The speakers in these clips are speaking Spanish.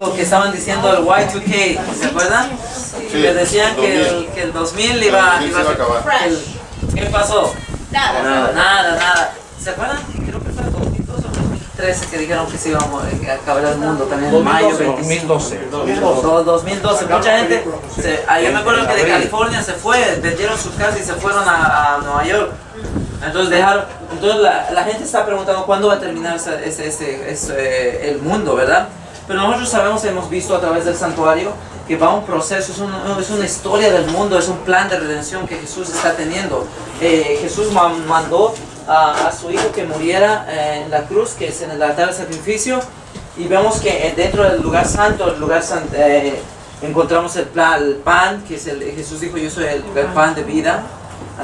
que estaban diciendo el Y2K, ¿se acuerdan? Sí, Que decían que el 2000 iba a acabar. ¿Qué pasó? Nada. ¿Se acuerdan? Creo que fue el 2002 o 2013 que dijeron que se iba a acabar el mundo también en mayo 2012. 2012. Mucha gente, yo me acuerdo que de California se fue, vendieron sus casas y se fueron a Nueva York. Entonces la gente está preguntando cuándo va a terminar el mundo, ¿verdad? Pero nosotros sabemos, hemos visto a través del santuario que va un proceso, es una historia del mundo, es un plan de redención que Jesús está teniendo. Jesús mandó a su hijo que muriera en la cruz, que es en el altar de sacrificio, y vemos que dentro del lugar santo, encontramos el pan, que es Jesús dijo: yo soy el pan de vida.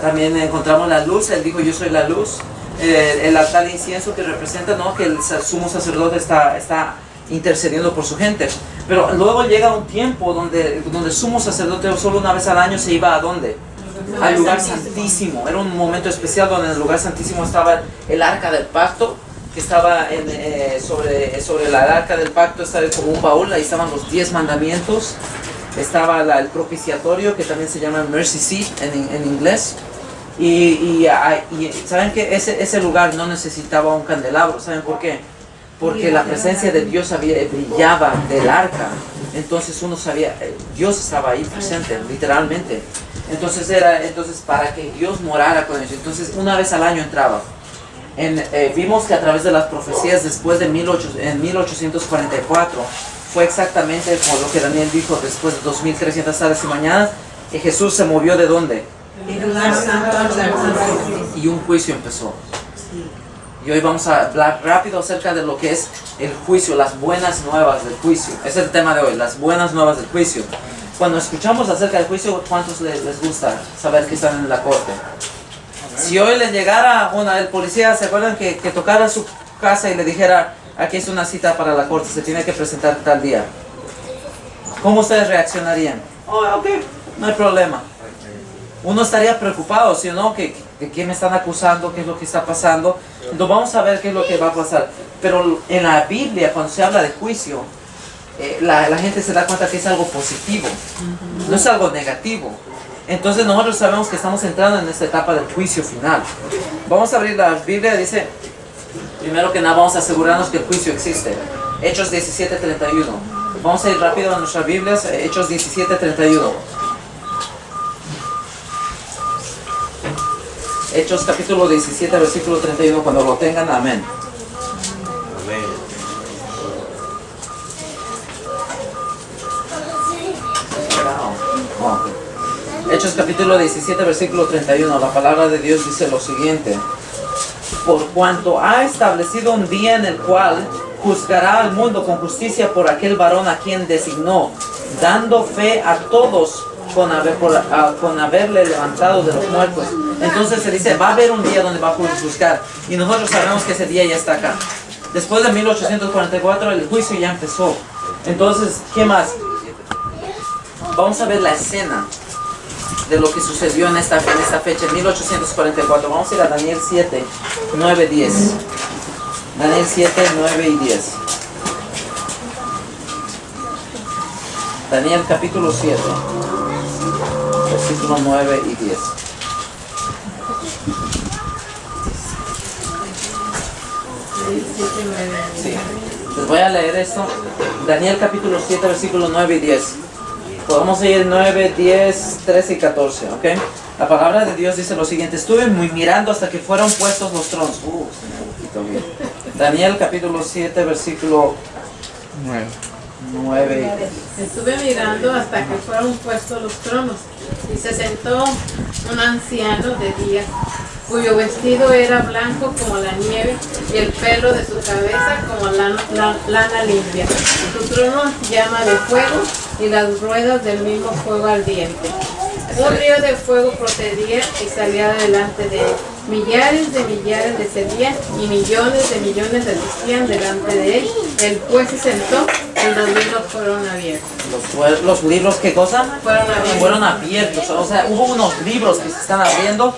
También encontramos la luz, él dijo: yo soy la luz. El altar de incienso, que representa, ¿no?, que el sumo sacerdote está intercediendo por su gente. Pero luego llega un tiempo donde el sumo sacerdote solo una vez al año se iba ¿a dónde? Al lugar santísimo. Era un momento especial donde en el lugar santísimo estaba el arca del pacto, que estaba sobre la arca del pacto, estaba como un baúl, ahí estaban los 10 mandamientos. Estaba el propiciatorio, que también se llama mercy seat en inglés. Y saben que ese lugar no necesitaba un candelabro. ¿Saben por qué? Porque la presencia de Dios brillaba del arca. Entonces uno sabía, Dios estaba ahí presente, literalmente. Entonces para que Dios morara con ellos. Entonces una vez al año entraba. Vimos que a través de las profecías después de en 1844, fue exactamente por lo que Daniel dijo, después de 2300 tardes y mañanas, que Jesús se movió ¿de dónde? Y un juicio empezó. Y hoy vamos a hablar rápido acerca de lo que es el juicio, las buenas nuevas del juicio. Ese es el tema de hoy, las buenas nuevas del juicio. Cuando escuchamos acerca del juicio, ¿cuántos les gusta saber que están en la corte? Si hoy les llegara el policía, ¿se acuerdan que tocara su casa y le dijera: aquí es una cita para la corte, se tiene que presentar tal día? ¿Cómo ustedes reaccionarían? Ok, no hay problema. Uno estaría preocupado, ¿sí o no? ¿De qué me están acusando? ¿Qué es lo que está pasando? Entonces vamos a ver qué es lo que va a pasar. Pero en la Biblia, cuando se habla de juicio, la gente se da cuenta que es algo positivo, no es algo negativo. Entonces nosotros sabemos que estamos entrando en esta etapa del juicio final. Vamos a abrir la Biblia. Dice, primero que nada, vamos a asegurarnos que el juicio existe. Hechos 17:31. Vamos a ir rápido a nuestras Biblias. Hechos 17:31. Hechos capítulo 17, versículo 31. Cuando lo tengan, amén. Hechos capítulo 17, versículo 31. La palabra de Dios dice lo siguiente: por cuanto ha establecido un día en el cual juzgará al mundo con justicia por aquel varón a quien designó, dando fe a todos con haberle levantado de los muertos. Entonces se dice, va a haber un día donde va a juzgar, y nosotros sabemos que ese día ya está acá. Después de 1844 el juicio ya empezó. Entonces, ¿qué más? Vamos a ver la escena de lo que sucedió en esta fecha, en 1844. Vamos a ir a Daniel 7, 9, 10. Daniel 7, 9 y 10. Daniel capítulo 7, versículos 9 y 10. Sí. Les voy a leer esto. Daniel capítulo 7, versículos 9 y 10. Podemos ir 9, 10, 13 y 14, ¿ok? La palabra de Dios dice lo siguiente: estuve muy mirando hasta que fueron puestos los tronos. Daniel capítulo 7, versículo 9. Estuve mirando hasta que fueron puestos los tronos, y se sentó un anciano de día, cuyo vestido era blanco como la nieve, y el pelo de su cabeza como lana limpia. Su trono llama de fuego, y las ruedas del mismo fuego ardiente. Un río de fuego procedía y salía delante de él. Millares de servían, y millones de desistían delante de él. El juez se sentó y los libros fueron abiertos. ¿Los libros qué cosa? Fueron abiertos. O sea, hubo unos libros que se están abriendo.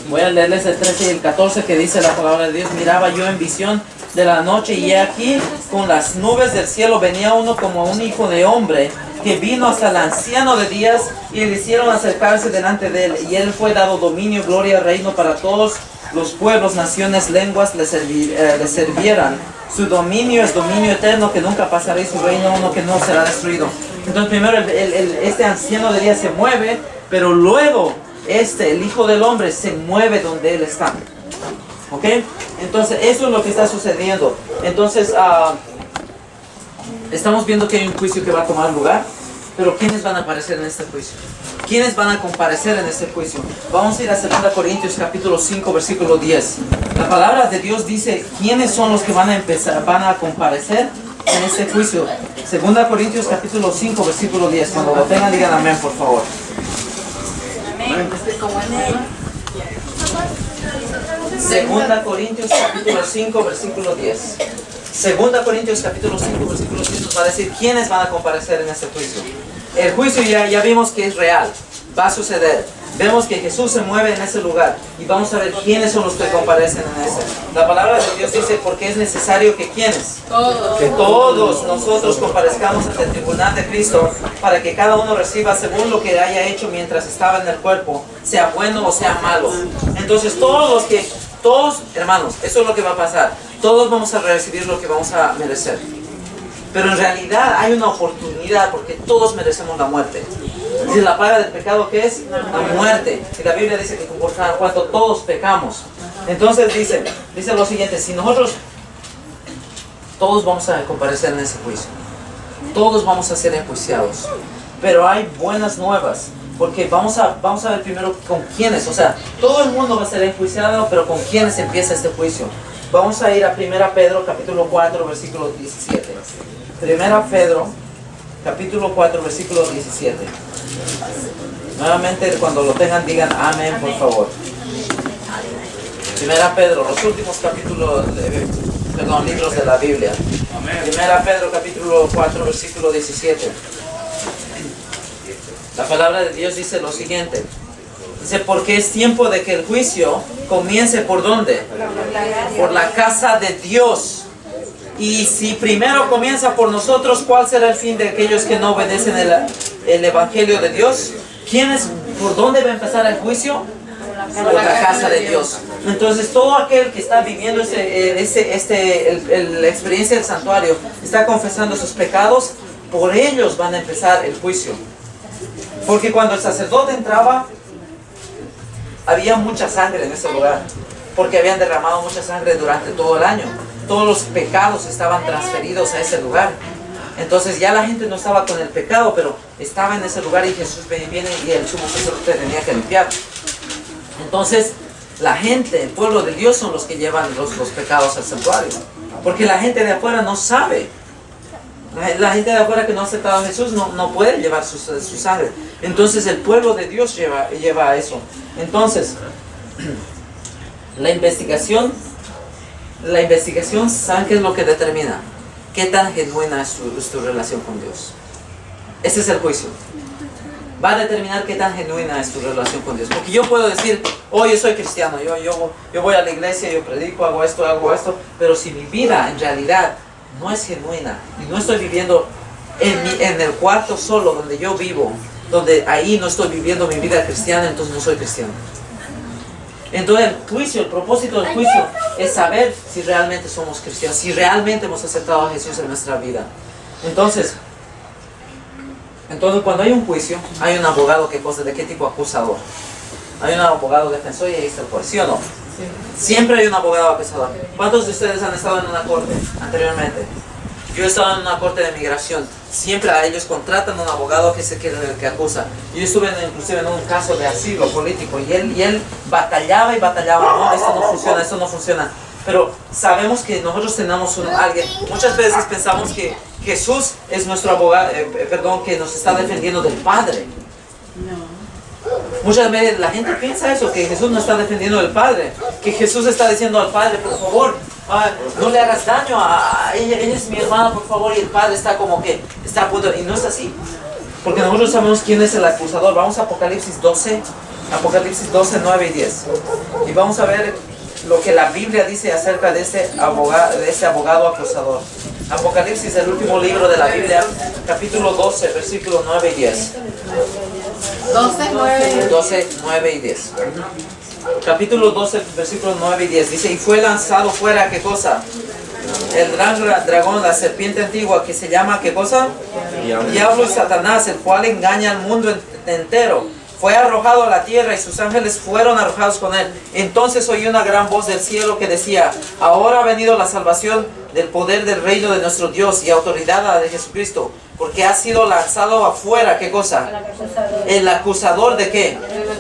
Voy a leerles el 13 y el 14 que dice la palabra de Dios. Miraba yo en visión de la noche, y aquí con las nubes del cielo venía uno como un hijo de hombre, que vino hasta el anciano de días, y le hicieron acercarse delante de él, y él fue dado dominio, gloria, reino para todos los pueblos, naciones, lenguas le servieran. Su dominio es dominio eterno que nunca pasará, y su reino uno que no será destruido. Entonces primero este anciano de días se mueve, pero luego el hijo del hombre se mueve donde él está. ¿Ok? Entonces eso es lo que está sucediendo. Entonces estamos viendo que hay un juicio que va a tomar lugar, pero ¿quiénes van a aparecer en este juicio? ¿Quiénes van a comparecer en este juicio? Vamos a ir a 2 Corintios capítulo 5 versículo 10. La palabra de Dios dice quiénes son los que van a comparecer en este juicio. 2 Corintios capítulo 5 versículo 10. Cuando lo tengan digan amén, por favor. Amén. 2 Corintios capítulo 5 versículo 10. 2 Corintios capítulo 5 versículo 10 nos va a decir quiénes van a comparecer en este juicio. El juicio ya vimos que es real, va a suceder. Vemos que Jesús se mueve en ese lugar y vamos a ver quiénes son los que comparecen en ese. La palabra de Dios dice porque es necesario que ¿quiénes? Todos. Que todos nosotros comparezcamos ante el tribunal de Cristo para que cada uno reciba según lo que haya hecho mientras estaba en el cuerpo, sea bueno o sea malo. Entonces todos, hermanos, eso es lo que va a pasar. Todos vamos a recibir lo que vamos a merecer. Pero en realidad hay una oportunidad porque todos merecemos la muerte. Dice la paga del pecado que es la muerte. Y la Biblia dice que por cuanto todos pecamos. Entonces dice lo siguiente: si nosotros todos vamos a comparecer en ese juicio, todos vamos a ser enjuiciados, pero hay buenas nuevas, porque vamos a ver primero con quiénes. O sea, todo el mundo va a ser enjuiciado, pero con quiénes empieza este juicio. Vamos a ir a 1 Pedro capítulo 4 versículo 17. 1 Pedro capítulo 4 versículo 17. Nuevamente cuando lo tengan digan amén, por favor. 1 Pedro, los últimos capítulos, libros de la Biblia. 1 Pedro capítulo 4 versículo 17. La palabra de Dios dice lo siguiente. Dice, porque es tiempo de que el juicio comience ¿por dónde? Por la casa de Dios. Y si primero comienza por nosotros, ¿cuál será el fin de aquellos que no obedecen el evangelio de Dios? ¿Por dónde va a empezar el juicio? Por la casa de Dios. Entonces todo aquel que está viviendo la experiencia del santuario, está confesando sus pecados, por ellos van a empezar el juicio. Porque cuando el sacerdote entraba, había mucha sangre en ese lugar, porque habían derramado mucha sangre durante todo el año. Todos los pecados estaban transferidos a ese lugar. Entonces ya la gente no estaba con el pecado, pero estaba en ese lugar y Jesús viene y el sumo sacerdote tenía que limpiar. Entonces la gente, el pueblo de Dios son los que llevan los pecados al santuario, porque la gente de afuera no sabe. La gente de afuera que no ha aceptado a Jesús no puede llevar su sangre. Entonces el pueblo de Dios lleva eso. Entonces la investigación, ¿saben qué es lo que determina? ¿Qué tan genuina es tu relación con Dios? Ese es el juicio. Va a determinar qué tan genuina es tu relación con Dios. Porque yo puedo decir, oh, yo soy cristiano, yo voy a la iglesia, yo predico, hago esto, pero si mi vida en realidad no es genuina y no estoy viviendo en el cuarto solo donde yo vivo, donde ahí no estoy viviendo mi vida cristiana, entonces no soy cristiano. Entonces el propósito del juicio es saber si realmente somos cristianos, si realmente hemos aceptado a Jesús en nuestra vida. Entonces cuando hay un juicio, hay un abogado que cosa, ¿de qué tipo? Acusador. Hay un abogado defensor y ahí está el juez, ¿sí o no? Siempre hay un abogado acusador. ¿Cuántos de ustedes han estado en una corte anteriormente? Yo he estado en una corte de migración. Siempre a ellos contratan un abogado que acusa. Yo estuve inclusive en un caso de asilo político y él batallaba, no, esto no funciona. Pero sabemos que nosotros tenemos alguien. Muchas veces pensamos que Jesús es nuestro abogado, que nos está defendiendo del Padre. Muchas veces la gente piensa eso, que Jesús no está defendiendo del Padre, que Jesús está diciendo al Padre, por favor, no le hagas daño a ella es mi hermana, por favor, y el Padre está como que está a punto, y no es así, porque nosotros sabemos quién es el acusador. Vamos a Apocalipsis 12, 9 y 10, y vamos a ver lo que la Biblia dice acerca de ese abogado acusador. Apocalipsis, el último libro de la Biblia, capítulo 12, versículos 9 y 10. 12, 9 y 10. Capítulo 12, versículos 9 y 10. Dice, y fue lanzado fuera, ¿qué cosa? El gran dragón, la serpiente antigua, que se llama, ¿qué cosa? Diablo y Satanás, el cual engaña al mundo entero. Fue arrojado a la tierra y sus ángeles fueron arrojados con él. Entonces oí una gran voz del cielo que decía, ahora ha venido la salvación del poder del reino de nuestro Dios y autoridad a de Jesucristo, porque ha sido lanzado afuera, ¿qué cosa? El acusador ¿de qué?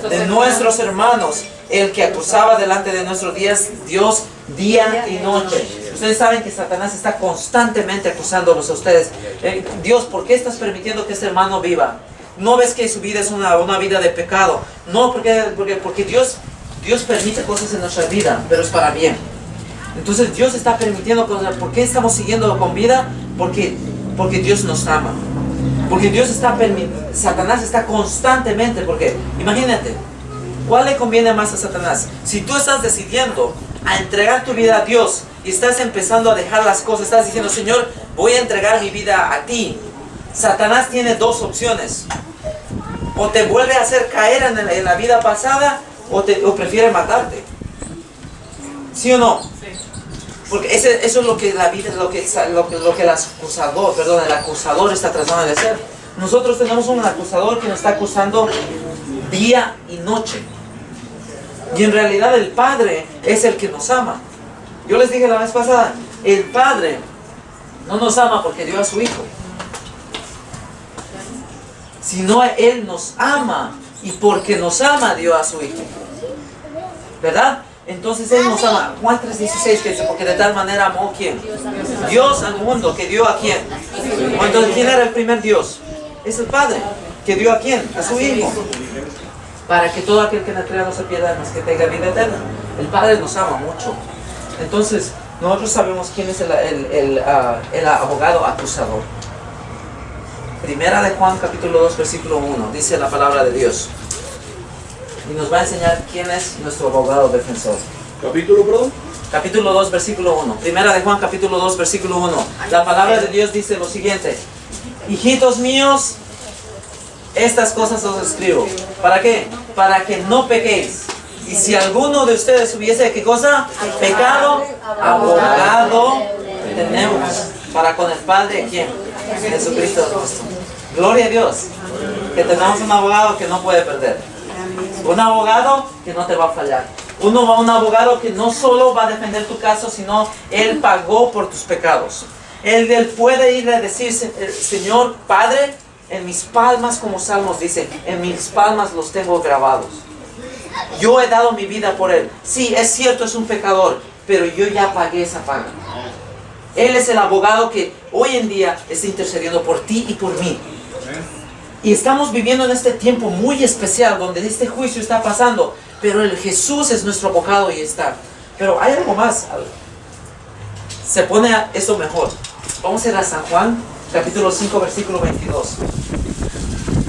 De nuestros hermanos, el que acusaba delante de nuestro Dios día y noche. Ustedes saben que Satanás está constantemente acusándolos a ustedes. Dios, ¿por qué estás permitiendo que este hermano viva? ¿No ves que su vida es una vida de pecado? No, porque Dios permite cosas en nuestra vida, pero es para bien. Entonces Dios está permitiendo cosas. ¿Por qué estamos siguiendo con vida? Porque Dios nos ama. Porque Satanás está constantemente, porque imagínate, ¿cuál le conviene más a Satanás? Si tú estás decidiendo a entregar tu vida a Dios y estás empezando a dejar las cosas, estás diciendo, Señor, voy a entregar mi vida a ti. Satanás tiene dos opciones. O te vuelve a hacer caer en la vida pasada, o prefiere matarte. ¿Sí o no? Sí. Porque eso es lo que la vida, lo que el acusador está tratando de hacer. Nosotros tenemos un acusador que nos está acusando día y noche. Y en realidad el Padre es el que nos ama. Yo les dije la vez pasada, el Padre no nos ama porque dio a su Hijo, sino Él nos ama, y porque nos ama dio a su Hijo, ¿verdad? Entonces Él nos ama. Juan 3:16 que dice, porque de tal manera amó ¿quién? Dios al mundo, que dio a ¿quién? Entonces, ¿quién era el primer Dios? Es el Padre, que dio a ¿quién? A su Hijo, para que todo aquel que en él crea no se pierda, más que tenga vida eterna. El Padre nos ama mucho. Entonces nosotros sabemos quién es el abogado acusador. Primera de Juan capítulo 2 versículo 1 dice la palabra de Dios, y nos va a enseñar quién es nuestro abogado defensor. Capítulo 2 versículo 1. Primera de Juan capítulo 2 versículo 1. La palabra de Dios dice lo siguiente: hijitos míos, estas cosas os escribo. ¿Para qué? Para que no pequéis. Y si alguno de ustedes hubiese, ¿qué cosa? Pecado, abogado tenemos para con el Padre, ¿quién? Jesucristo nuestro. Gloria a Dios, que tenemos un abogado que no puede perder. Un abogado que no te va a fallar. Un abogado que no solo va a defender tu caso, sino Él pagó por tus pecados. Él puede ir a decirse, Señor Padre, en mis palmas, como Salmos dice, en mis palmas los tengo grabados. Yo he dado mi vida por Él. Sí, es cierto, es un pecador, pero yo ya pagué esa paga. Él es el abogado que hoy en día está intercediendo por ti y por mí. Y estamos viviendo en este tiempo muy especial donde este juicio está pasando, pero el Jesús es nuestro abogado y está. Pero hay algo más. Se pone esto mejor. Vamos a ir a San Juan, capítulo 5, versículo 22.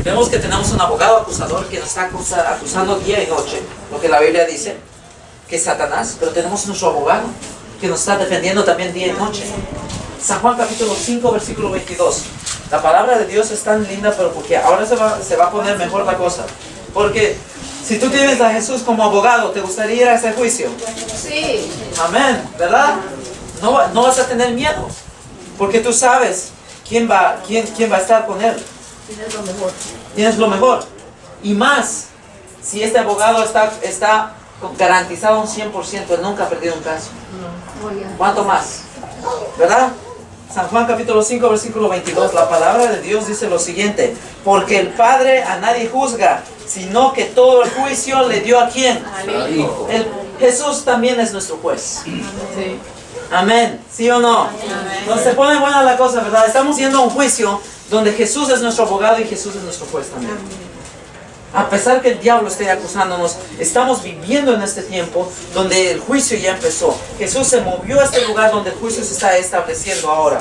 Vemos que tenemos un abogado acusador que nos está acusando día y noche, lo que la Biblia dice, que es Satanás, pero tenemos nuestro abogado que nos está defendiendo también día y noche. San Juan capítulo 5, versículo 22. La palabra de Dios es tan linda, pero porque ahora se va a poner mejor la cosa. Porque si tú tienes a Jesús como abogado, ¿te gustaría ir a ese juicio? Sí. Amén, ¿verdad? No vas a tener miedo, porque tú sabes quién va a estar con él. Tienes lo mejor. Tienes lo mejor. Y más, si este abogado está garantizado un 100%, él nunca ha perdido un caso. ¿Cuánto más? ¿Verdad? San Juan capítulo 5 versículo 22, la palabra de Dios dice lo siguiente: porque el Padre a nadie juzga, sino que todo el juicio le dio ¿a quién? Al Hijo. Jesús también es nuestro juez. Sí. Amén, ¿sí o no? Entonces se pone buena la cosa, ¿verdad? Estamos yendo a un juicio donde Jesús es nuestro abogado y Jesús es nuestro juez también. A pesar que el diablo esté acusándonos, estamos viviendo en este tiempo donde el juicio ya empezó. Jesús se movió a este lugar donde el juicio se está estableciendo ahora.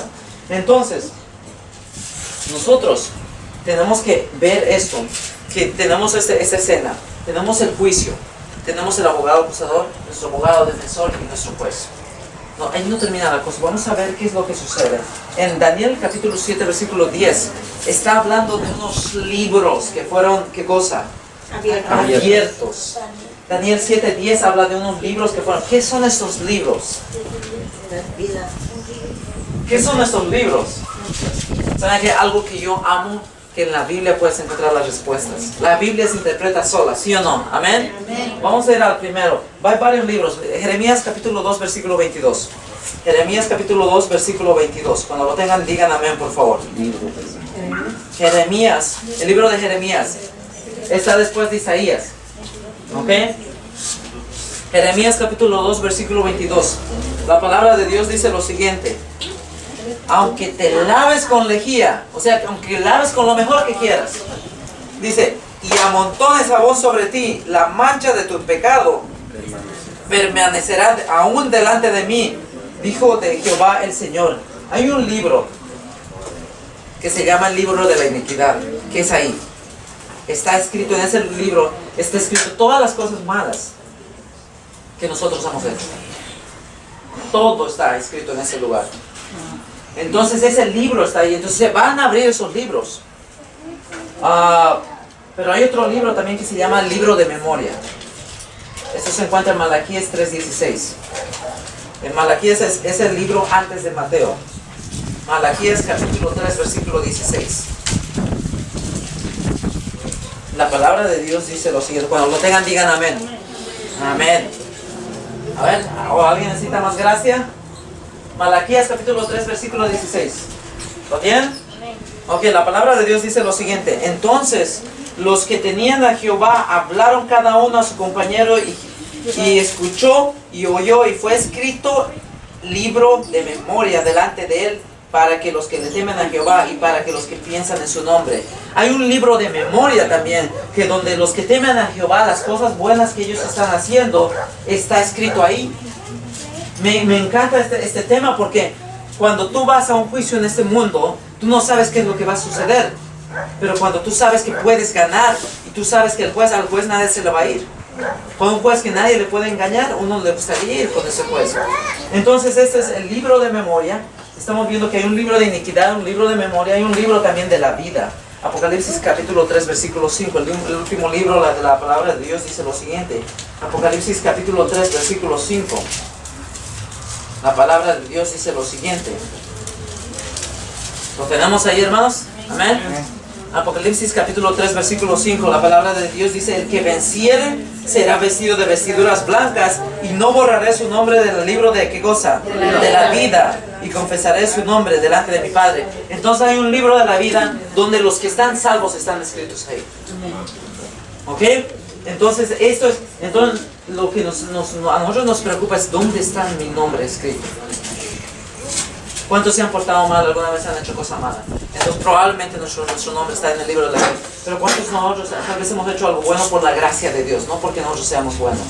Entonces, nosotros tenemos que ver esto, que tenemos esta escena, tenemos el juicio. tenemos el abogado acusador, nuestro abogado defensor y nuestro juez. No, ahí no termina la cosa. Vamos a ver qué es lo que sucede. En Daniel capítulo 7, versículo 10, está hablando de unos libros que fueron, ¿qué cosa? Abiertos. Daniel 7, 10 habla de unos libros que fueron. ¿Qué son estos libros? ¿Qué son estos libros? ¿Saben que algo que yo amo? Que en la Biblia puedes encontrar las respuestas. La Biblia se interpreta sola, ¿sí o no? ¿Amén? Amén. Vamos a ir al primero. Hay varios libros. Jeremías capítulo 2, versículo 22. Jeremías capítulo 2, versículo 22. Cuando lo tengan, digan amén, por favor. Jeremías, el libro de Jeremías. Está después de Isaías. ¿Ok? Jeremías capítulo 2, versículo 22. La palabra de Dios dice lo siguiente. Aunque te laves con lejía, o sea, aunque laves con lo mejor que quieras, dice, y amontones jabón sobre ti, la mancha de tu pecado permanecerá aún delante de mí, dijo de Jehová el Señor. Hay un libro que se llama el libro de la iniquidad, que es ahí. Está escrito en ese libro, está escrito todas las cosas malas que nosotros hemos hecho. Todo está escrito en ese lugar. Entonces ese libro está ahí. Entonces se van a abrir esos libros. Pero hay otro libro también que se llama el libro de memoria. Esto se encuentra en Malaquías 3:16. En Malaquías es el libro antes de Mateo. Malaquías capítulo 3 versículo 16. La palabra de Dios dice lo siguiente. Cuando lo tengan digan amén. Amén. A ver, ¿alguien necesita más gracia? Malaquías capítulo 3 versículo 16. ¿Lo tienen? Ok, la palabra de Dios dice lo siguiente. Entonces los que tenían a Jehová hablaron cada uno a su compañero y escuchó y oyó, y fue escrito libro de memoria delante de él para que los que le temen a Jehová y para que los que piensan en su nombre. Hay un libro de memoria también, que donde los que temen a Jehová, las cosas buenas que ellos están haciendo, está escrito ahí. Me encanta este tema, porque cuando tú vas a un juicio en este mundo, tú no sabes qué es lo que va a suceder. Pero cuando tú sabes que puedes ganar y tú sabes que al juez nadie se le va a ir. Con un juez que nadie le puede engañar, uno le gustaría ir con ese juez. Entonces este es el libro de memoria. Estamos viendo que hay un libro de iniquidad, un libro de memoria, hay un libro también de la vida. Apocalipsis capítulo 3 versículo 5, el último libro de la palabra de Dios dice lo siguiente. Apocalipsis capítulo 3 versículo 5. La palabra de Dios dice lo siguiente. ¿Lo tenemos ahí, hermanos? Amén. Apocalipsis capítulo 3 versículo 5. La palabra de Dios dice: el que venciere será vestido de vestiduras blancas, y no borraré su nombre del libro de ¿qué cosa? De la vida, y confesaré su nombre delante de mi Padre. Entonces hay un libro de la vida donde los que están salvos están escritos ahí. ¿Ok? Entonces lo que a nosotros nos preocupa es ¿dónde está mi nombre escrito? ¿Cuántos se han portado mal alguna vez, han hecho cosa mala? Entonces probablemente nuestro nombre está en el libro de la vida. Pero ¿cuántos nosotros tal vez hemos hecho algo bueno por la gracia de Dios, no porque nosotros seamos buenos?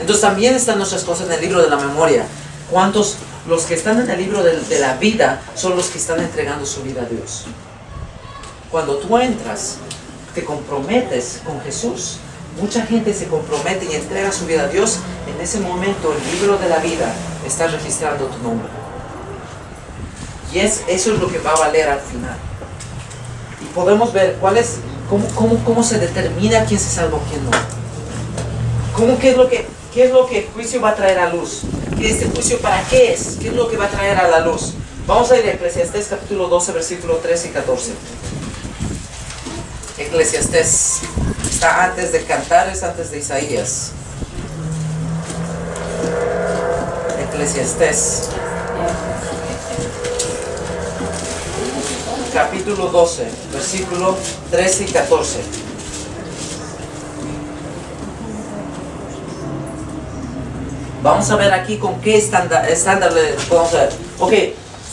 Entonces también están nuestras cosas en el libro de la memoria. ¿Cuántos los que están en el libro de la vida son los que están entregando su vida a Dios? Cuando tú entras, te comprometes con Jesús. Mucha gente se compromete y entrega su vida a Dios. En ese momento el libro de la vida está registrando tu nombre. Y eso es lo que va a valer al final. Y podemos ver cómo se determina quién se salva o quién no. ¿Qué es lo que el juicio va a traer a luz? ¿Qué este juicio para qué es? ¿Qué es lo que va a traer a la luz? Vamos a ir a Eclesiastés capítulo 12, versículo 13 y 14. Eclesiastés está antes de Cantares, antes de Isaías. Eclesiastés capítulo 12, versículo 13 y 14. Vamos a ver aquí con qué estándar le podemos ver. Ok,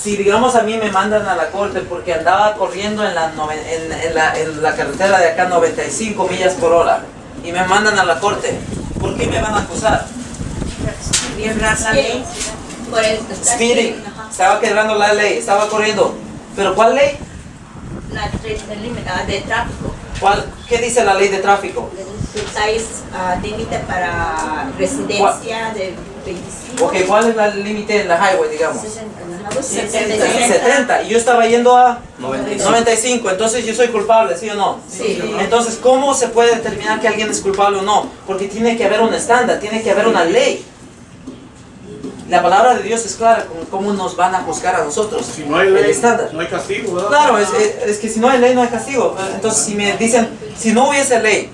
si digamos a mí me mandan a la corte porque andaba corriendo en la carretera de acá 95 millas por hora y me mandan a la corte, ¿por qué me van a acusar? Por el Speeding, estaba quebrando la ley, estaba corriendo. ¿Pero cuál ley? una de tráfico. ¿Qué dice la ley de tráfico? Hay límite para residencia de 25. Ok, ¿cuál es el límite en la highway, digamos? 60. 70, y yo estaba yendo a 95, entonces yo soy culpable, ¿sí o no? Sí. Entonces, ¿cómo se puede determinar que alguien es culpable o no? Porque tiene que haber un estándar, tiene que haber una ley. La palabra de Dios es clara con cómo nos van a juzgar a nosotros. Si no hay ley, el estándar. no hay castigo, ¿verdad? Claro, es que si no hay ley no hay castigo. Entonces, si me dicen, si no hubiese ley,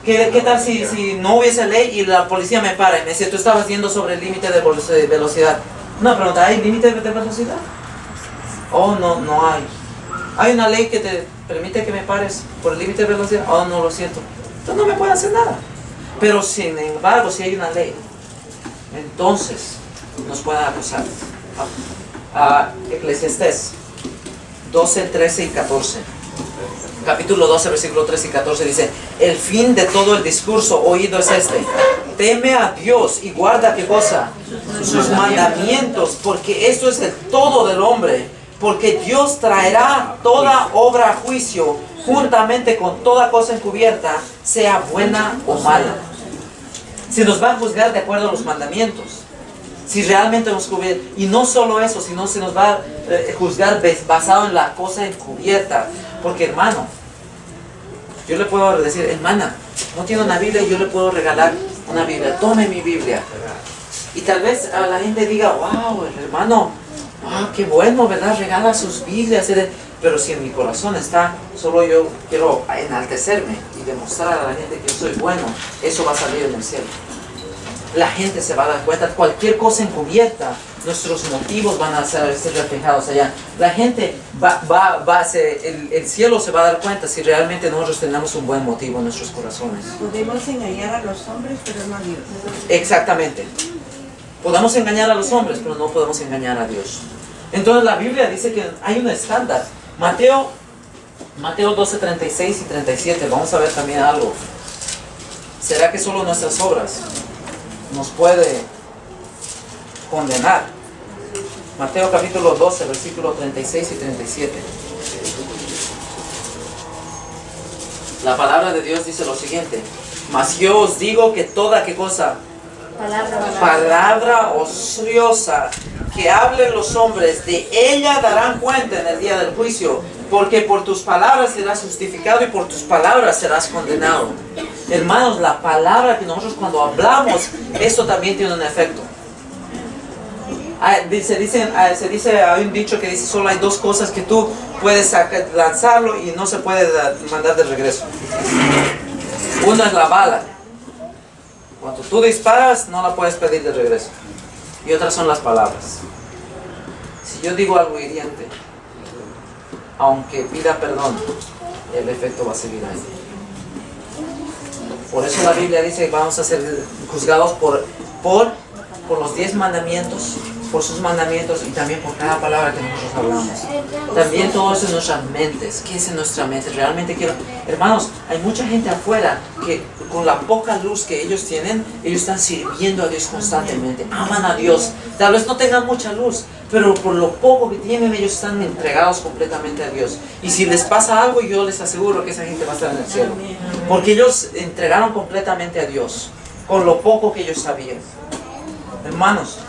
¿qué tal si no hubiese ley y la policía me para y me dice, tú estabas yendo sobre el límite de velocidad? Una pregunta, ¿hay límite de velocidad? Oh, no hay. ¿Hay una ley que te permite que me pares por el límite de velocidad? Oh, no, lo siento. Entonces no me pueden hacer nada. Pero sin embargo, si hay una ley, entonces nos pueden acusar. Eclesiastés 12, 13 y 14. Capítulo 12, versículo 13 y 14 dice: el fin de todo el discurso oído es este: teme a Dios y guarda, ¿qué cosa? Sus mandamientos, porque esto es el todo del hombre. Porque Dios traerá toda obra a juicio, juntamente con toda cosa encubierta, sea buena o mala. Se nos va a juzgar de acuerdo a los mandamientos. Si realmente nos cubierta. Y no solo eso, sino se nos va a juzgar basado en la cosa encubierta. Porque, hermano, yo le puedo decir, hermana, no tiene una Biblia, y yo le puedo regalar una Biblia. Tome mi Biblia. Y tal vez a la gente diga, wow, el hermano, wow, qué bueno, ¿verdad? Regala sus Biblias. Pero si en mi corazón está, solo yo quiero enaltecerme y demostrar a la gente que yo soy bueno, eso va a salir en el cielo. La gente se va a dar cuenta, cualquier cosa encubierta, nuestros motivos van a ser reflejados allá. La gente el cielo se va a dar cuenta si realmente nosotros tenemos un buen motivo en nuestros corazones. Podemos engañar a los hombres, pero no a Dios. Exactamente. Podemos engañar a los hombres, pero no podemos engañar a Dios. Entonces la Biblia dice que hay un estándar. Mateo 12, 36 y 37. Vamos a ver también algo. ¿Será que solo nuestras obras nos puede condenar? Mateo capítulo 12, versículos 36 y 37. La palabra de Dios dice lo siguiente: mas yo os digo que toda, ¿qué cosa? Palabra ociosa que hablen los hombres, de ella darán cuenta en el día del juicio, porque por tus palabras serás justificado y por tus palabras serás condenado. Hermanos, la palabra que nosotros cuando hablamos, esto también tiene un efecto. Se dice, hay un dicho que dice, solo hay dos cosas que tú puedes lanzarlo y no se puede mandar de regreso. Una es la bala. Cuando tú disparas, no la puedes pedir de regreso. Y otras son las palabras. Si yo digo algo hiriente, aunque pida perdón, el efecto va a seguir ahí. Por eso la Biblia dice que vamos a ser juzgados por los 10 mandamientos, por sus mandamientos y también por cada palabra que nosotros hablamos. También todo eso en nuestras mentes. ¿Qué es en nuestra mente? Realmente quiero... Hermanos, hay mucha gente afuera que con la poca luz que ellos tienen, ellos están sirviendo a Dios constantemente. Aman a Dios. Tal vez no tengan mucha luz, pero por lo poco que tienen, ellos están entregados completamente a Dios. Y si les pasa algo, yo les aseguro que esa gente va a estar en el cielo. Porque ellos entregaron completamente a Dios, con lo poco que ellos sabían. Hermanos,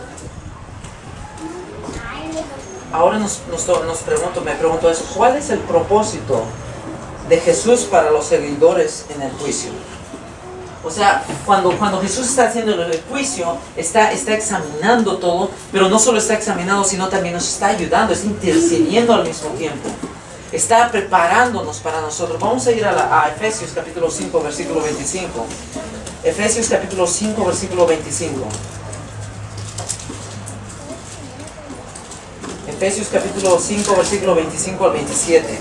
ahora me pregunto eso: ¿cuál es el propósito de Jesús para los seguidores en el juicio? O sea, cuando Jesús está haciendo el juicio, está examinando todo, pero no solo está examinando, sino también nos está ayudando, está intercediendo al mismo tiempo. Está preparándonos para nosotros. Vamos a ir a Efesios capítulo 5, versículo 25. Efesios capítulo 5, versículo 25. Efesios capítulo 5, versículo 25 al 27.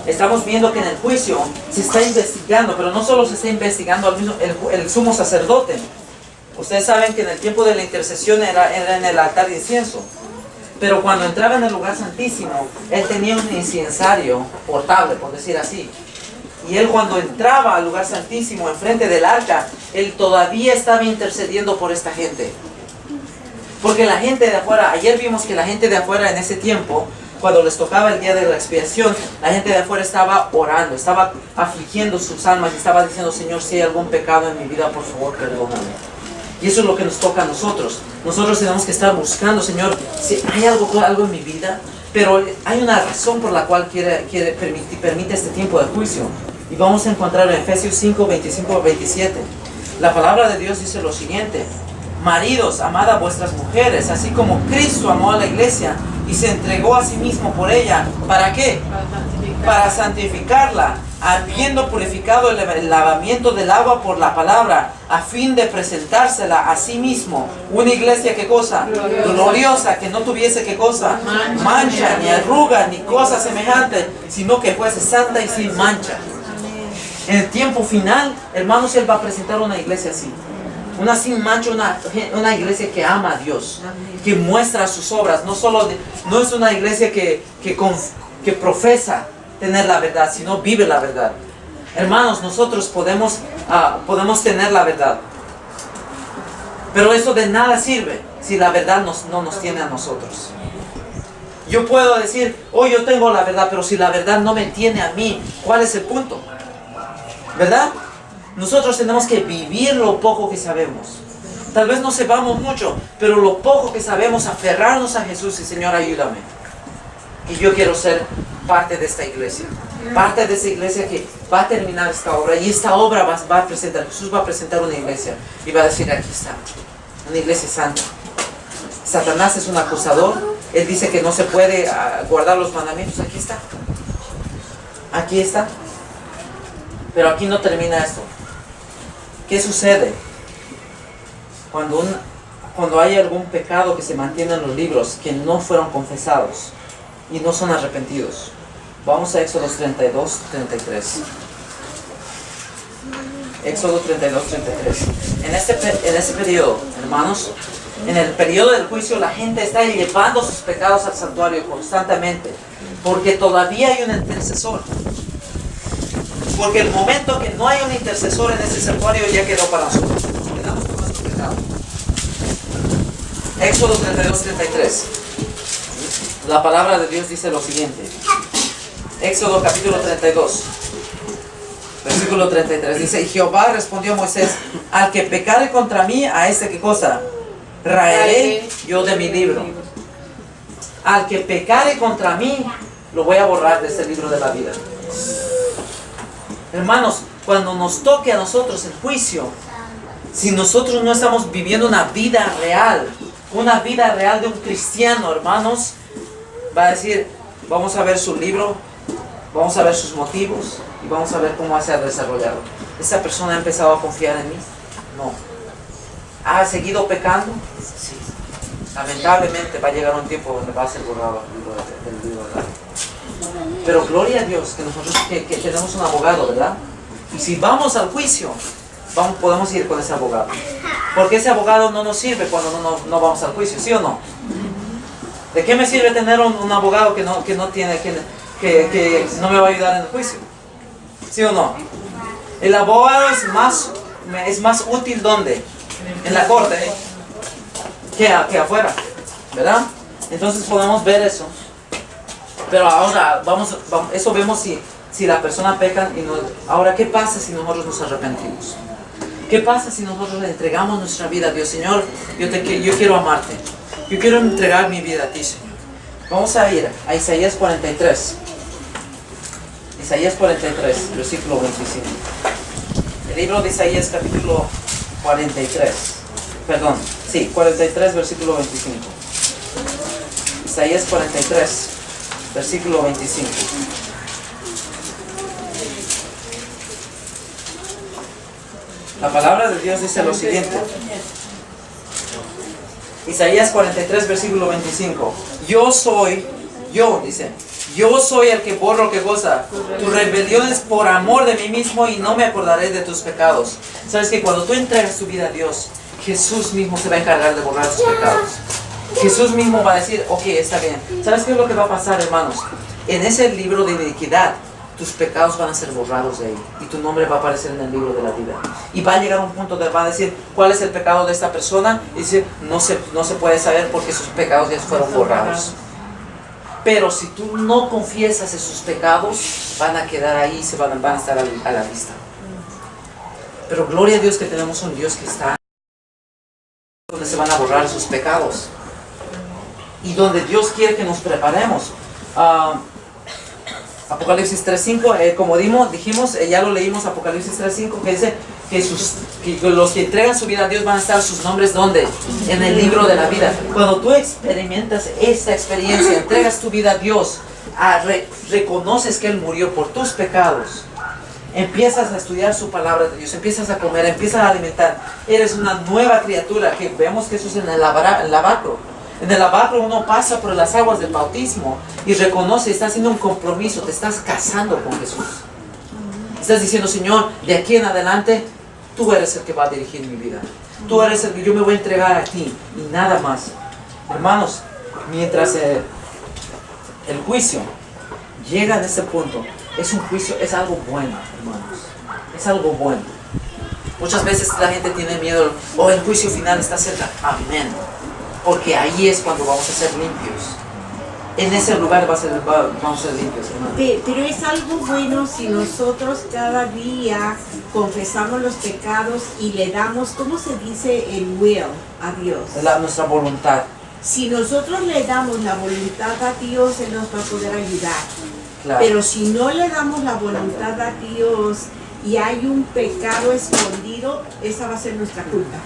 Estamos viendo que en el juicio se está investigando, pero no solo se está investigando al mismo, el sumo sacerdote. Ustedes saben que en el tiempo de la intercesión era en el altar de incienso. Pero cuando entraba en el lugar santísimo, él tenía un incensario portable, por decir así. Y él cuando entraba al lugar santísimo, enfrente del arca, él todavía estaba intercediendo por esta gente. Porque la gente de afuera, ayer vimos que la gente de afuera en ese tiempo cuando les tocaba el día de la expiación, la gente de afuera estaba orando, estaba afligiendo sus almas y estaba diciendo, Señor, si hay algún pecado en mi vida, por favor, perdóname. Y eso es lo que nos toca a nosotros. Nosotros tenemos que estar buscando, Señor, si hay algo en mi vida, pero hay una razón por la cual permite este tiempo de juicio. Y vamos a encontrar en Efesios 5, 25 27. La palabra de Dios dice lo siguiente: maridos, amad a vuestras mujeres, así como Cristo amó a la iglesia y se entregó a sí mismo por ella. ¿Para qué? Para santificarla, habiendo purificado el lavamiento del agua por la palabra, a fin de presentársela a sí mismo. Una iglesia, ¿qué cosa? Gloriosa, que no tuviese, ¿qué cosa? Mancha, ni arruga, ni cosa semejante, sino que fuese santa y sin mancha. En el tiempo final, hermanos, Él va a presentar una iglesia así. Una sin mancha, una iglesia que ama a Dios, que muestra sus obras. No es una iglesia que profesa tener la verdad, sino vive la verdad. Hermanos, nosotros podemos tener la verdad, pero eso de nada sirve si la verdad no nos tiene a nosotros. Yo puedo decir, oh, yo tengo la verdad, pero si la verdad no me tiene a mí, ¿cuál es el punto? ¿Verdad? Nosotros tenemos que vivir lo poco que sabemos. Tal vez no sepamos mucho, pero lo poco que sabemos, aferrarnos a Jesús y Señor, ayúdame. Y yo quiero ser parte de esta iglesia. Parte de esta iglesia que va a terminar esta obra. Y esta obra va a presentar, Jesús va a presentar una iglesia. Y va a decir, aquí está, una iglesia santa. Satanás es un acusador. Él dice que no se puede guardar los mandamientos. Aquí está. Aquí está. Pero aquí no termina esto. ¿Qué sucede? Cuando hay algún pecado que se mantiene en los libros que no fueron confesados y no son arrepentidos. Vamos a Éxodo 32, 33. Éxodo 32, 33. En este periodo, hermanos, en el periodo del juicio, la gente está llevando sus pecados al santuario constantemente, porque todavía hay un intercesor. Porque el momento que no hay un intercesor en ese santuario ya quedó para nosotros. Quedamos con nuestro pecado. Éxodo 32, 33. La palabra de Dios dice lo siguiente. Éxodo capítulo 32, versículo 33. Dice, y Jehová respondió a Moisés, al que pecare contra mí, a este, ¿qué cosa? Raeré yo de mi libro. Al que pecare contra mí, lo voy a borrar de este libro de la vida. Hermanos, cuando nos toque a nosotros el juicio, si nosotros no estamos viviendo una vida real de un cristiano, hermanos, va a decir, vamos a ver su libro, vamos a ver sus motivos y vamos a ver cómo se ha desarrollado. ¿Esa persona ha empezado a confiar en mí? No. ¿Ha seguido pecando? Sí. Lamentablemente va a llegar un tiempo donde va a ser borrado el libro de la vida. Pero gloria a Dios que nosotros que tenemos un abogado, ¿verdad? Y si vamos al juicio, podemos ir con ese abogado. Porque ese abogado no nos sirve cuando no vamos al juicio, ¿sí o no? ¿De qué me sirve tener un abogado que no me va a ayudar en el juicio? ¿Sí o no? El abogado es más útil ¿dónde? En la corte, que afuera, ¿verdad? Entonces podemos ver eso. Pero ahora eso vemos si la persona peca. Ahora, ¿qué pasa si nosotros nos arrepentimos? ¿Qué pasa si nosotros le entregamos nuestra vida a Dios? Señor, yo quiero amarte. Yo quiero entregar mi vida a ti, Señor. Vamos a ir a Isaías 43. Isaías 43, versículo 25. El libro de Isaías, capítulo 43. Perdón, sí, 43, versículo 25. Isaías 43, versículo 25. La palabra de Dios dice lo siguiente. Isaías 43, versículo 25. Yo soy el que borro, ¿qué cosa? Tus rebeliones por amor de mí mismo y no me acordaré de tus pecados. ¿Sabes que cuando tú entregas tu vida a Dios, Jesús mismo se va a encargar de borrar tus pecados? Jesús mismo va a decir, ok, está bien. ¿Sabes qué es lo que va a pasar, hermanos? En ese libro de iniquidad, tus pecados van a ser borrados de ahí y tu nombre va a aparecer en el libro de la vida. Y va a llegar un punto donde va a decir cuál es el pecado de esta persona y decir, no se puede saber porque sus pecados ya fueron borrados. Pero si tú no confiesas esos pecados, van a quedar ahí, van a estar a la vista. Pero gloria a Dios que tenemos un Dios que está donde se van a borrar sus pecados. Y donde Dios quiere que nos preparemos. Apocalipsis 3.5, como dijimos, ya lo leímos, Apocalipsis 3.5, que dice que los que entregan su vida a Dios van a estar sus nombres, ¿dónde? En el libro de la vida. Cuando tú experimentas esta experiencia, entregas tu vida a Dios, reconoces que Él murió por tus pecados, empiezas a estudiar su palabra de Dios, empiezas a comer, empiezas a alimentar, eres una nueva criatura, que vemos que eso es en el lavacro. En el lavacro uno pasa por las aguas del bautismo y reconoce, está haciendo un compromiso, te estás casando con Jesús. Estás diciendo, Señor, de aquí en adelante, tú eres el que va a dirigir mi vida. Tú eres el que yo me voy a entregar a ti y nada más. Hermanos, mientras el juicio llega a ese punto, es un juicio, es algo bueno, hermanos. Es algo bueno. Muchas veces la gente tiene miedo, el juicio final está cerca. Amén. Porque ahí es cuando vamos a ser limpios. En ese lugar vamos a ser limpios, hermano. Pero es algo bueno si nosotros cada día confesamos los pecados y le damos, ¿cómo se dice? El will a Dios. Nuestra voluntad. Si nosotros le damos la voluntad a Dios, Él nos va a poder ayudar. Claro. Pero si no le damos la voluntad a Dios y hay un pecado escondido, esa va a ser nuestra culpa.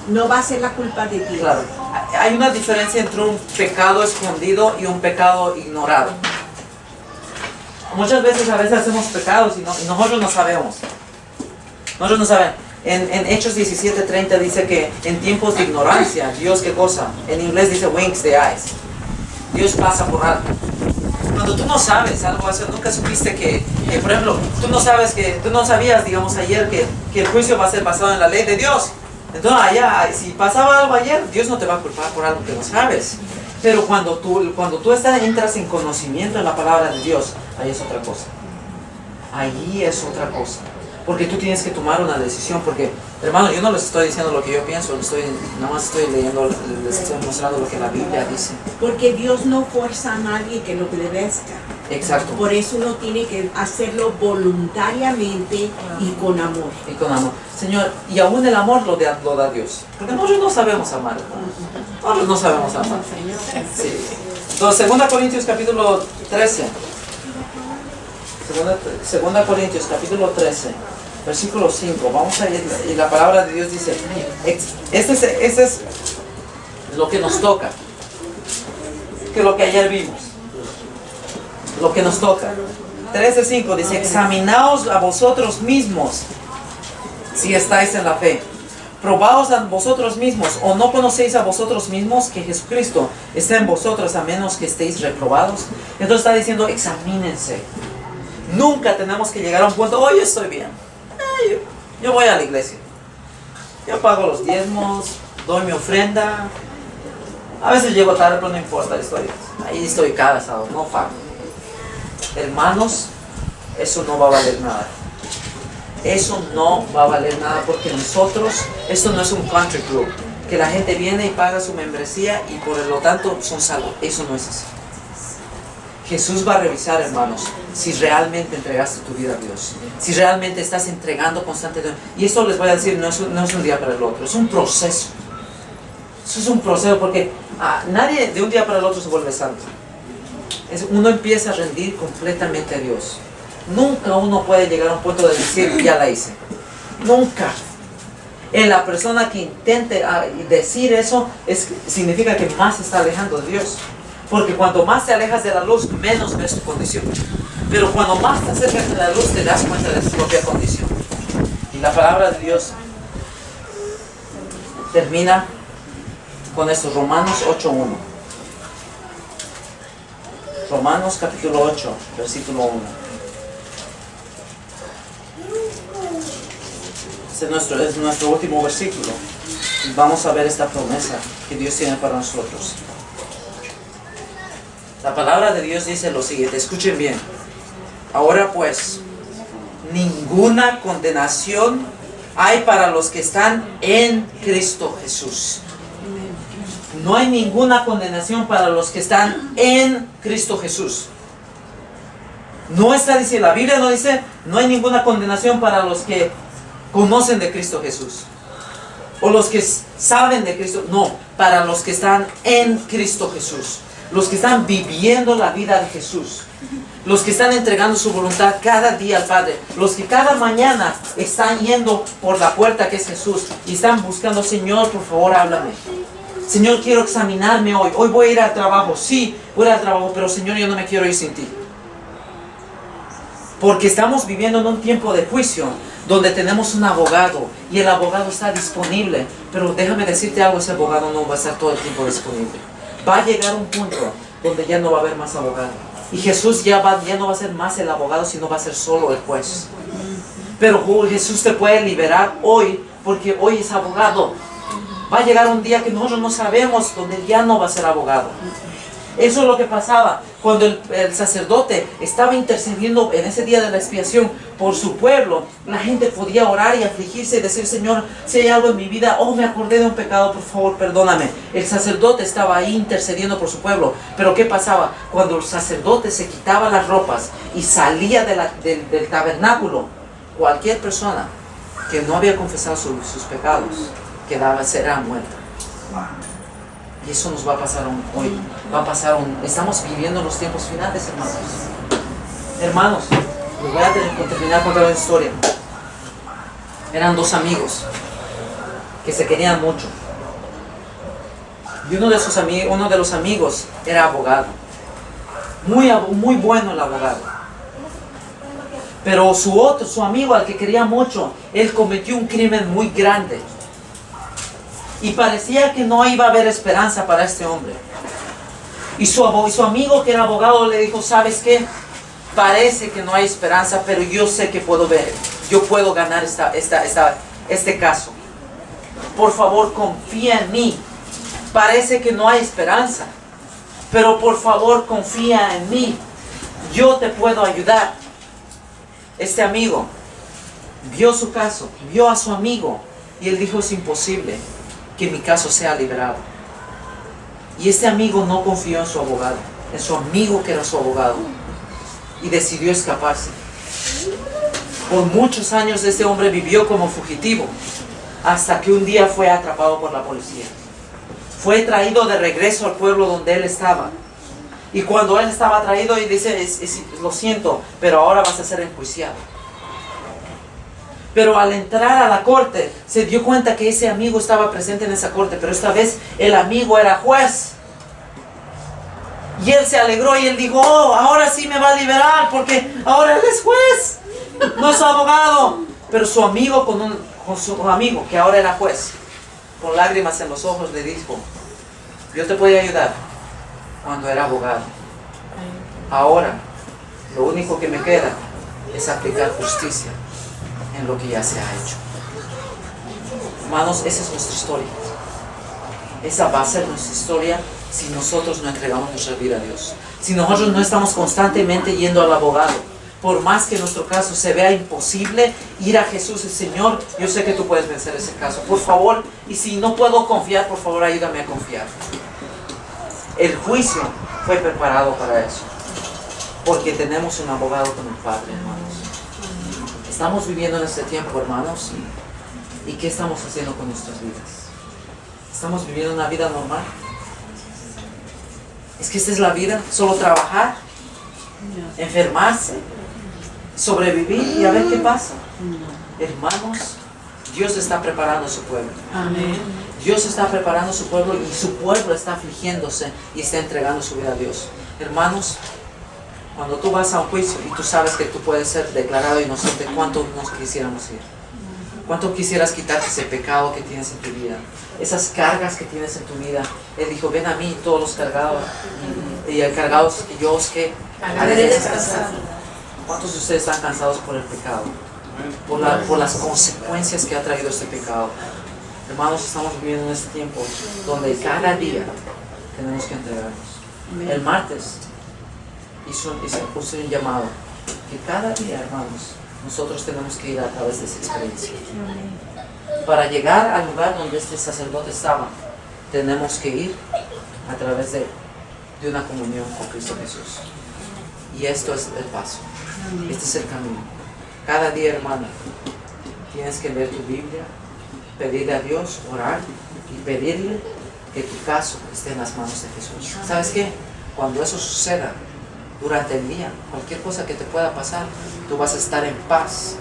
No va a ser la culpa de Dios. Claro. Hay una diferencia entre un pecado escondido y un pecado ignorado. Muchas veces, hacemos pecados y nosotros no sabemos. Nosotros no sabemos. En Hechos 17:30 dice que en tiempos de ignorancia, Dios, ¿qué cosa? En inglés dice winks the eyes. Dios pasa por alto. Cuando tú no sabes algo, nunca supiste que, por ejemplo, tú no sabías, digamos, ayer que el juicio va a ser basado en la ley de Dios. Entonces allá, si pasaba algo ayer, Dios no te va a culpar por algo que no sabes. Pero cuando tú entras en conocimiento de la palabra de Dios, ahí es otra cosa. Ahí es otra cosa. Porque tú tienes que tomar una decisión. Porque, hermano, yo no les estoy diciendo lo que yo pienso, nada más estoy leyendo, les estoy mostrando lo que la Biblia dice. Porque Dios no fuerza a nadie que lo obedezca. Exacto. Por eso uno tiene que hacerlo voluntariamente y con amor. Y con amor. Señor, y aún el amor lo da Dios. Porque nosotros no sabemos amar. Nosotros no sabemos amar. Sí. Entonces, 2 Corintios capítulo 13. 2 Corintios capítulo 13. Versículo 5. Vamos a ir, y la palabra de Dios dice, este es lo que nos toca. Que lo que ayer vimos. Lo que nos toca. 13:5 dice, examinaos a vosotros mismos si estáis en la fe. Probaos a vosotros mismos, o no conocéis a vosotros mismos que Jesucristo está en vosotros, a menos que estéis reprobados. Entonces está diciendo, examínense. Nunca tenemos que llegar a un punto, yo estoy bien. Yo voy a la iglesia. Yo pago los diezmos, doy mi ofrenda. A veces llego tarde, pero no importa, ahí estoy cada sábado, no fallo. Hermanos, eso no va a valer nada. Eso no va a valer nada porque esto no es un country club, que la gente viene y paga su membresía y por lo tanto son salvos. Eso no es así. Jesús va a revisar, hermanos, si realmente entregaste tu vida a Dios, si realmente estás entregando constantemente. Y esto les voy a decir, no es un día para el otro, es un proceso. Eso es un proceso porque nadie de un día para el otro se vuelve santo. Uno empieza a rendir completamente a Dios. Nunca uno puede llegar a un punto de decir, ya la hice. Nunca. En la persona que intente decir eso, significa que más se está alejando de Dios. Porque cuanto más te alejas de la luz, menos ves tu condición. Pero cuando más te acercas de la luz, te das cuenta de tu propia condición. Y la palabra de Dios termina con esto, Romanos 8:1. Romanos capítulo 8, versículo 1. Este es nuestro último versículo. Y vamos a ver esta promesa que Dios tiene para nosotros. La palabra de Dios dice lo siguiente, escuchen bien. Ahora pues, ninguna condenación hay para los que están en Cristo Jesús. no hay ninguna condenación para los que están en Cristo Jesús. No está diciendo, la Biblia no dice, no hay ninguna condenación para los que conocen de Cristo Jesús. O los que saben de Cristo. No, para los que están en Cristo Jesús. Los que están viviendo la vida de Jesús. Los que están entregando su voluntad cada día al Padre. Los que cada mañana están yendo por la puerta que es Jesús. Y están buscando, Señor, por favor, háblame. Señor, quiero examinarme hoy. Hoy voy a ir al trabajo. Sí, voy a ir al trabajo. Pero Señor, yo no me quiero ir sin ti. Porque estamos viviendo en un tiempo de juicio. Donde tenemos un abogado. Y el abogado está disponible. Pero déjame decirte algo. Ese abogado no va a estar todo el tiempo disponible. Va a llegar un punto donde ya no va a haber más abogado. Y Jesús ya no va a ser más el abogado, sino va a ser solo el juez. Pero Jesús te puede liberar hoy, porque hoy es abogado. Va a llegar un día que nosotros no sabemos, donde ya no va a ser abogado. Eso es lo que pasaba cuando el sacerdote estaba intercediendo en ese día de la expiación por su pueblo. La gente podía orar y afligirse y decir, Señor, si hay algo en mi vida, me acordé de un pecado, por favor, perdóname. El sacerdote estaba ahí intercediendo por su pueblo. Pero ¿qué pasaba? Cuando el sacerdote se quitaba las ropas y salía del tabernáculo, cualquier persona que no había confesado sus pecados será muerta. Y eso nos va a pasar hoy. Estamos viviendo los tiempos finales, hermanos. Hermanos, les voy a terminar contando una historia. Eran dos amigos que se querían mucho. Y uno de los amigos era abogado. Muy bueno el abogado. Pero su amigo, al que quería mucho, él cometió un crimen muy grande. Y parecía que no iba a haber esperanza para este hombre. Y su amigo, que era abogado, le dijo, ¿sabes qué? Parece que no hay esperanza, pero yo sé que puedo ver. Yo puedo ganar este caso. Por favor, confía en mí. Parece que no hay esperanza, pero por favor, confía en mí. Yo te puedo ayudar. Este amigo vio su caso, vio a su amigo, y él dijo, es imposible que mi caso sea liberado. Y este amigo no confió en su abogado, en su amigo que era su abogado, y decidió escaparse. Por muchos años este hombre vivió como fugitivo, hasta que un día fue atrapado por la policía. Fue traído de regreso al pueblo donde él estaba. Y cuando él estaba traído, y dice, lo siento, pero ahora vas a ser enjuiciado. Pero al entrar a la corte, se dio cuenta que ese amigo estaba presente en esa corte, pero esta vez el amigo era juez. Y él se alegró y él dijo, ahora sí me va a liberar, porque ahora él es juez, no es abogado. Pero su amigo, con su amigo, que ahora era juez, con lágrimas en los ojos, le dijo, yo te podía ayudar cuando era abogado. Ahora, lo único que me queda es aplicar justicia en lo que ya se ha hecho. Hermanos, esa es nuestra historia. Esa va a ser nuestra historia si nosotros no entregamos nuestra vida a Dios. Si nosotros no estamos constantemente yendo al abogado. Por más que en nuestro caso se vea imposible, ir a Jesús y Señor, yo sé que tú puedes vencer ese caso. Por favor, y si no puedo confiar, por favor ayúdame a confiar. El juicio fue preparado para eso. Porque tenemos un abogado con el Padre, hermanos. Estamos viviendo en este tiempo, hermanos, ¿y qué estamos haciendo con nuestras vidas? ¿Estamos viviendo una vida normal? ¿Es que esta es la vida? ¿Solo trabajar? ¿Enfermarse? ¿Sobrevivir y a ver qué pasa? Hermanos, Dios está preparando a su pueblo. Amén. Dios está preparando a su pueblo y su pueblo está afligiéndose y está entregando su vida a Dios. Hermanos, cuando tú vas a un juicio y tú sabes que tú puedes ser declarado inocente, ¿cuánto nos quisiéramos ir? ¿Cuánto quisieras quitarte ese pecado que tienes en tu vida? Esas cargas que tienes en tu vida. Él dijo, ven a mí todos los cargados y cargados y yo os que haré descansar. ¿Cuántos de ustedes están cansados por el pecado? Por las consecuencias que ha traído este pecado. Hermanos, estamos viviendo en este tiempo donde cada día tenemos que entregarnos. El martes puse un llamado que cada día, hermanos, nosotros tenemos que ir a través de esa experiencia. Para llegar al lugar donde este sacerdote estaba, tenemos que ir a través de una comunión con Cristo Jesús. Y esto es el paso. Este es el camino. Cada día, hermano, tienes que leer tu Biblia, pedirle a Dios, orar y pedirle que tu caso esté en las manos de Jesús. ¿Sabes qué? Cuando eso suceda durante el día, cualquier cosa que te pueda pasar, tú vas a estar en paz,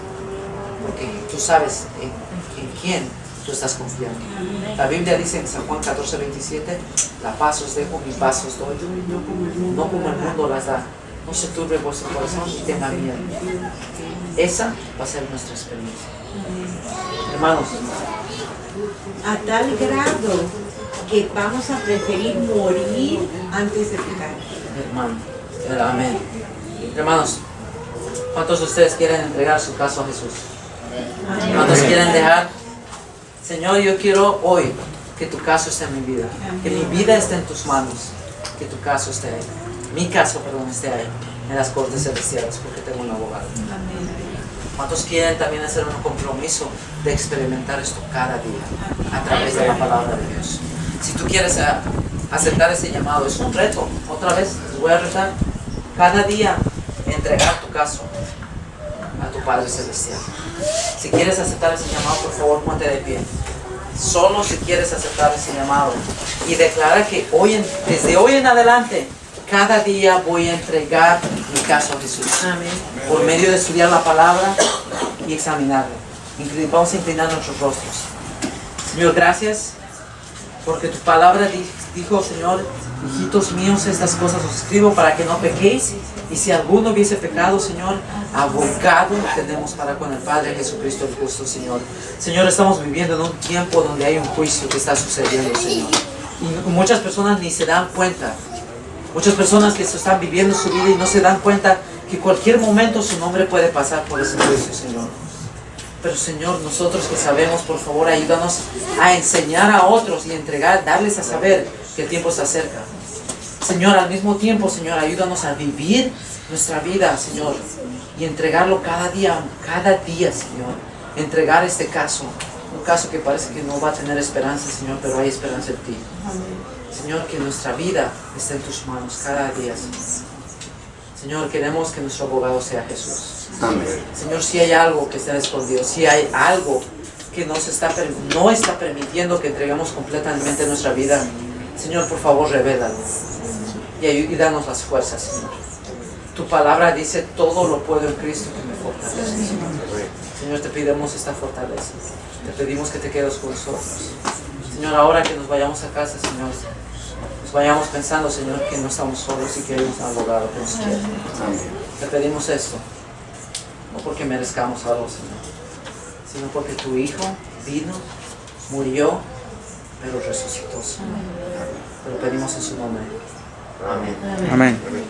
porque tú sabes en quién tú estás confiando. La Biblia dice en San Juan 14:27, la paz os dejo, mi paz os doy, no como el mundo las da. No se turbe vuestro corazón y tenga miedo. Esa va a ser nuestra experiencia. Hermanos, A tal grado que vamos a preferir morir antes de pecar. hermano, amén. Hermanos, ¿cuántos de ustedes quieren entregar su caso a Jesús? ¿Cuántos quieren dejar? Señor, yo quiero hoy que tu caso esté en mi vida, que mi vida esté en tus manos, que tu caso esté ahí, mi caso, perdón, esté ahí, en las cortes celestiales, porque tengo un abogado. ¿Cuántos quieren también hacer un compromiso de experimentar esto cada día a través de la palabra de Dios? Si tú quieres aceptar ese llamado, es un reto. Otra vez, les voy a retar. Cada día entregar tu caso a tu Padre Celestial. Si quieres aceptar ese llamado, por favor, ponte de pie. Solo si quieres aceptar ese llamado. Y declara que desde hoy en adelante, cada día voy a entregar mi caso a Jesús. Amén. Por medio de estudiar la palabra y examinarla. Vamos a inclinar nuestros rostros. Señor, gracias porque tu palabra dijo, Señor, hijitos míos, estas cosas os escribo para que no pequéis. Y si alguno hubiese pecado, Señor, abogado tenemos para con el Padre Jesucristo el justo, Señor. Señor, estamos viviendo en un tiempo donde hay un juicio que está sucediendo, Señor. Y muchas personas ni se dan cuenta. Muchas personas que se están viviendo su vida y no se dan cuenta que cualquier momento su nombre puede pasar por ese juicio, Señor. Pero Señor, nosotros que sabemos, por favor, ayúdanos a enseñar a otros y darles a saber que el tiempo está cerca. Señor, al mismo tiempo, Señor, ayúdanos a vivir nuestra vida, Señor, y entregarlo cada día, Señor. Entregar este caso, un caso que parece que no va a tener esperanza, Señor, pero hay esperanza en ti. Señor, que nuestra vida esté en tus manos cada día, Señor, queremos que nuestro abogado sea Jesús. Amén. Señor, si hay algo que está escondido, si hay algo que no está permitiendo que entreguemos completamente nuestra vida, Señor, por favor, revélalo y danos las fuerzas, Señor. Tu palabra dice, todo lo puedo en Cristo que me fortalece. Señor, te pedimos esta fortaleza. Te pedimos que te quedes con nosotros. Señor, ahora que nos vayamos a casa, Señor, nos vayamos pensando, Señor, que no estamos solos y que hay un abogado que nos quiere. Te pedimos esto, no porque merezcamos algo, Señor, sino porque tu Hijo vino, murió, pero resucitó, Señor. Te lo pedimos en su nombre. Amén. Amén. Amén.